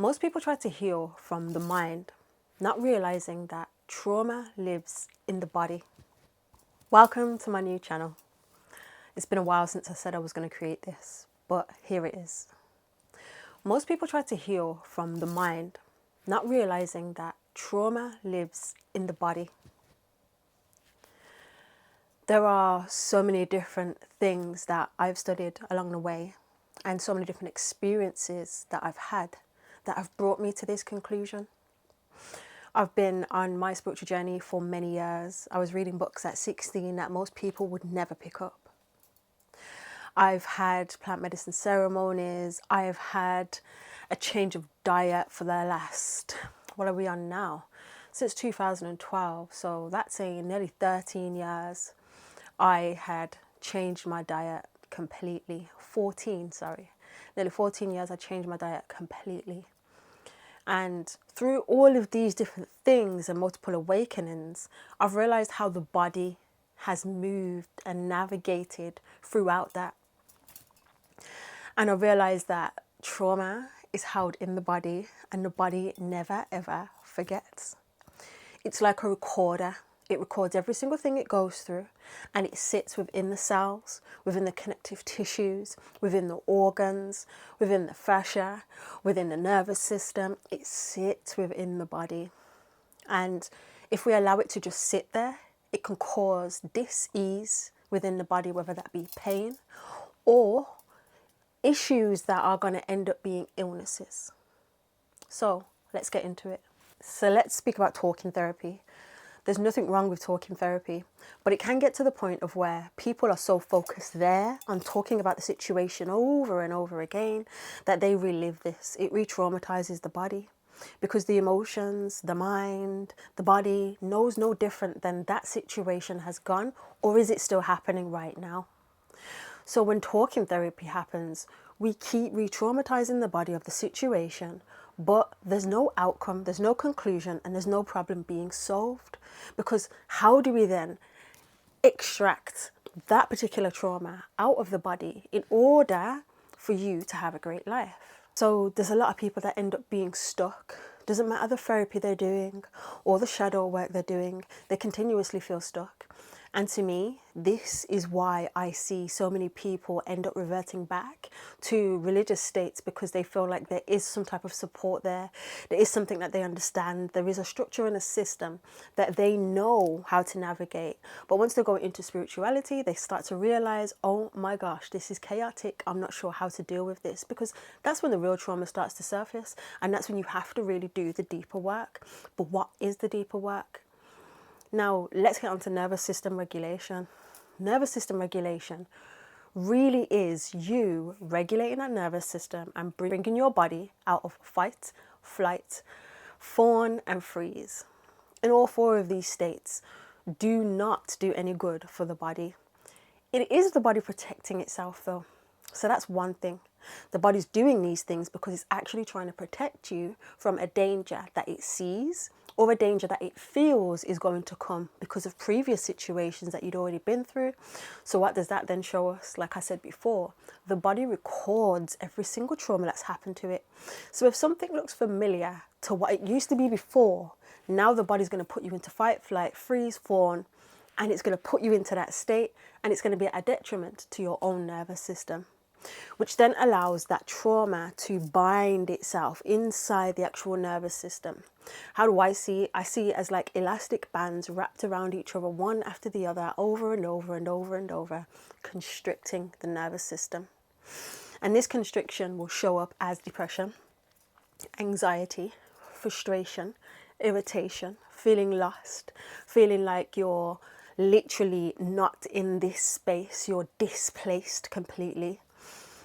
Most people try to heal from the mind, not realizing that trauma lives in the body. Welcome to my new channel. It's been a while since I said I was going to create this, but here it is. Most people try to heal from the mind, not realizing that trauma lives in the body. There are so many different things that I've studied along the way, and so many different experiences that I've had that have brought me to this conclusion. I've been on my spiritual journey for many years. I was reading books at 16 that most people would never pick up. I've had plant medicine ceremonies. I've had a change of diet for the last, what are we on now? Since 2012. So that's nearly 13 years. I had changed my diet completely. Nearly 14 years I changed my diet completely. And through all of these different things and multiple awakenings, I've realized how the body has moved and navigated throughout that. And I realized that trauma is held in the body, and the body never ever forgets. It's like a recorder. It records every single thing it goes through, and it sits within the cells, within the connective tissues, within the organs, within the fascia, within the nervous system. It sits within the body. And if we allow it to just sit there, it can cause dis-ease within the body, whether that be pain or issues that are going to end up being illnesses. So let's get into it. So let's speak about talking therapy. There's nothing wrong with talking therapy, but it can get to the point of where people are so focused there on talking about the situation over and over again that they relive this. It re-traumatizes the body because the emotions, the mind, the body knows no different than that situation has gone, or is it still happening right now? So when talking therapy happens, we keep re-traumatizing the body of the situation, but there's no outcome, there's no conclusion, and there's no problem being solved. Because how do we then extract that particular trauma out of the body in order for you to have a great life? So there's a lot of people that end up being stuck. Doesn't matter the therapy they're doing or the shadow work they're doing, they continuously feel stuck. And to me, this is why I see so many people end up reverting back to religious states, because they feel like there is some type of support there. There is something that they understand. There is a structure and a system that they know how to navigate. But once they go into spirituality, they start to realize, oh my gosh, this is chaotic. I'm not sure how to deal with this, because that's when the real trauma starts to surface. And that's when you have to really do the deeper work. But what is the deeper work? Now, let's get on to nervous system regulation. Nervous system regulation really is you regulating that nervous system and bringing your body out of fight, flight, fawn, and freeze. In all four of these states, do not do any good for the body. It is the body protecting itself though. So that's one thing. The body's doing these things because it's actually trying to protect you from a danger that it sees, or a danger that it feels is going to come because of previous situations that you'd already been through. So what does that then show us? Like I said before, the body records every single trauma that's happened to it. So if something looks familiar to what it used to be before, now the body's going to put you into fight, flight, freeze, fawn, and it's going to put you into that state, and it's going to be a detriment to your own nervous system, which then allows that trauma to bind itself inside the actual nervous system. How do I see it? I see it as like elastic bands wrapped around each other, one after the other, over and over and over and over, constricting the nervous system. And this constriction will show up as depression, anxiety, frustration, irritation, feeling lost, feeling like you're literally not in this space, you're displaced completely.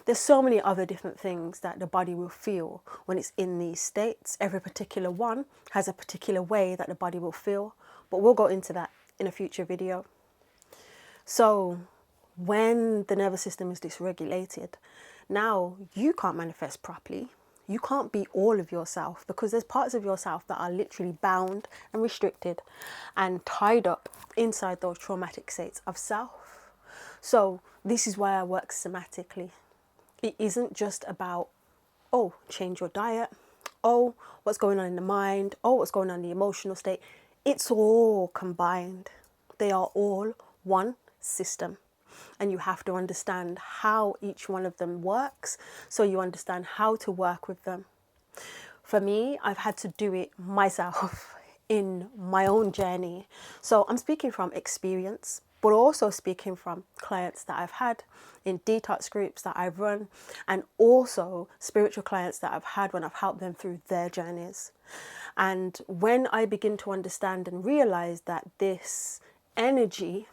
There's so many other different things that the body will feel when it's in these states. Every particular one has a particular way that the body will feel, but we'll go into that in a future video. So when the nervous system is dysregulated, now you can't manifest properly. You can't be all of yourself, because there's parts of yourself that are literally bound and restricted and tied up inside those traumatic states of self. So this is why I work somatically. It isn't just about, oh, change your diet, oh, what's going on in the mind, oh, what's going on in the emotional state. It's all combined. They are all one system. And you have to understand how each one of them works so you understand how to work with them. For me, I've had to do it myself in my own journey. So I'm speaking from experience, but also speaking from clients that I've had in detox groups that I've run, and also spiritual clients that I've had when I've helped them through their journeys. And when I begin to understand and realize that this energy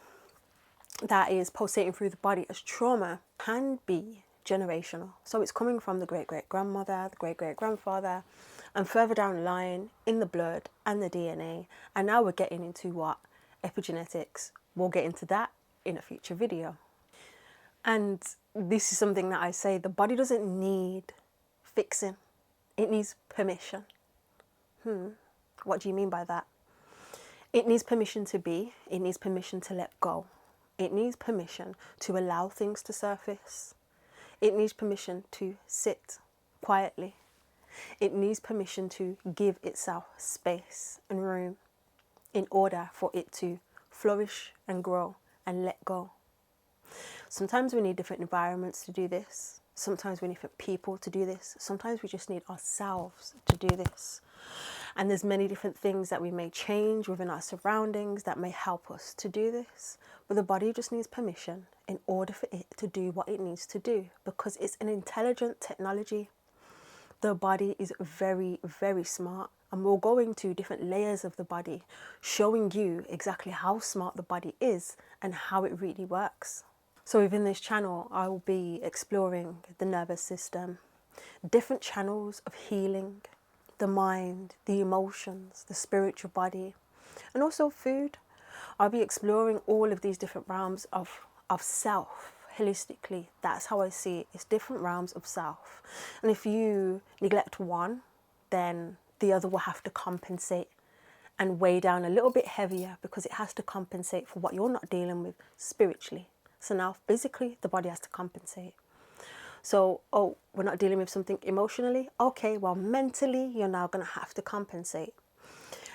that is pulsating through the body as trauma can be generational. So it's coming from the great-great-grandmother, the great-great-grandfather, and further down the line in the blood and the DNA. And now we're getting into what? Epigenetics. We'll get into that in a future video. And this is something that I say, the body doesn't need fixing. It needs permission. What do you mean by that? It needs permission to be. It needs permission to let go. It needs permission to allow things to surface. It needs permission to sit quietly. It needs permission to give itself space and room in order for it to flourish and grow and let go. Sometimes we need different environments to do this. Sometimes we need different people to do this. Sometimes we just need ourselves to do this. And there's many different things that we may change within our surroundings that may help us to do this. But the body just needs permission in order for it to do what it needs to do, because it's an intelligent technology. The body is very, very smart. And we'll go into different layers of the body, showing you exactly how smart the body is and how it really works. So within this channel, I will be exploring the nervous system, different channels of healing, the mind, the emotions, the spiritual body, and also food. I'll be exploring all of these different realms of self holistically. That's how I see it. It's different realms of self. And if you neglect one, then the other will have to compensate and weigh down a little bit heavier, because it has to compensate for what you're not dealing with spiritually. So now physically, the body has to compensate. So, oh, we're not dealing with something emotionally? Okay, well, mentally, you're now going to have to compensate.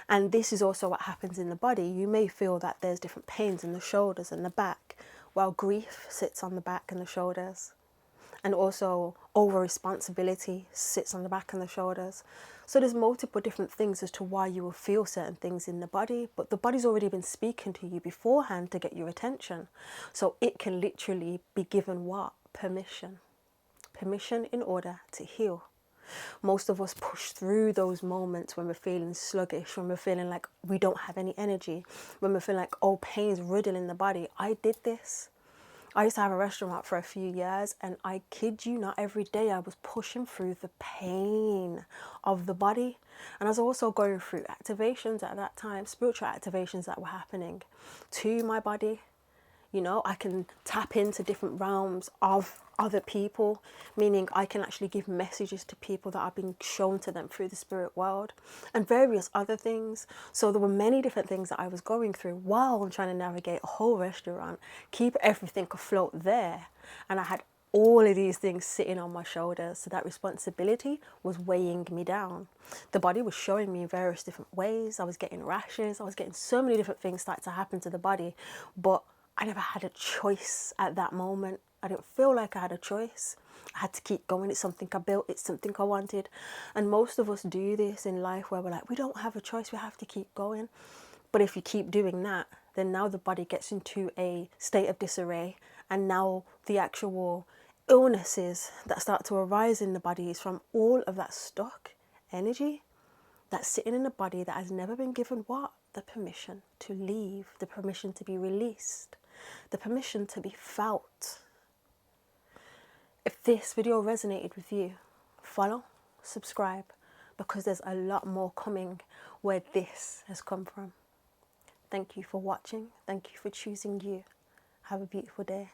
And this is also what happens in the body. You may feel that there's different pains in the shoulders and the back, while grief sits on the back and the shoulders. And also over-responsibility sits on the back and the shoulders. So there's multiple different things as to why you will feel certain things in the body, but the body's already been speaking to you beforehand to get your attention. So it can literally be given what? Permission. Permission in order to heal. Most of us push through those moments when we're feeling sluggish, when we're feeling like we don't have any energy, when we're feeling like, oh, pain's riddling the body. I did this. I used to have a restaurant for a few years, and I kid you not, every day I was pushing through the pain of the body. And I was also going through activations at that time, spiritual activations that were happening to my body. You know, I can tap into different realms of other people, meaning I can actually give messages to people that are being shown to them through the spirit world and various other things. So there were many different things that I was going through while I'm trying to navigate a whole restaurant, keep everything afloat there. And I had all of these things sitting on my shoulders. So that responsibility was weighing me down. The body was showing me in various different ways. I was getting rashes. I was getting so many different things start to happen to the body. But I never had a choice at that moment. I didn't feel like I had a choice. I had to keep going. It's something I built. It's something I wanted. And most of us do this in life where we're like, we don't have a choice. We have to keep going. But if you keep doing that, then now the body gets into a state of disarray. And now the actual illnesses that start to arise in the body is from all of that stuck energy that's sitting in the body that has never been given what? The permission to leave, the permission to be released, the permission to be felt. If this video resonated with you, follow, subscribe, because there's a lot more coming where this has come from. Thank you for watching. Thank you for choosing you. Have a beautiful day.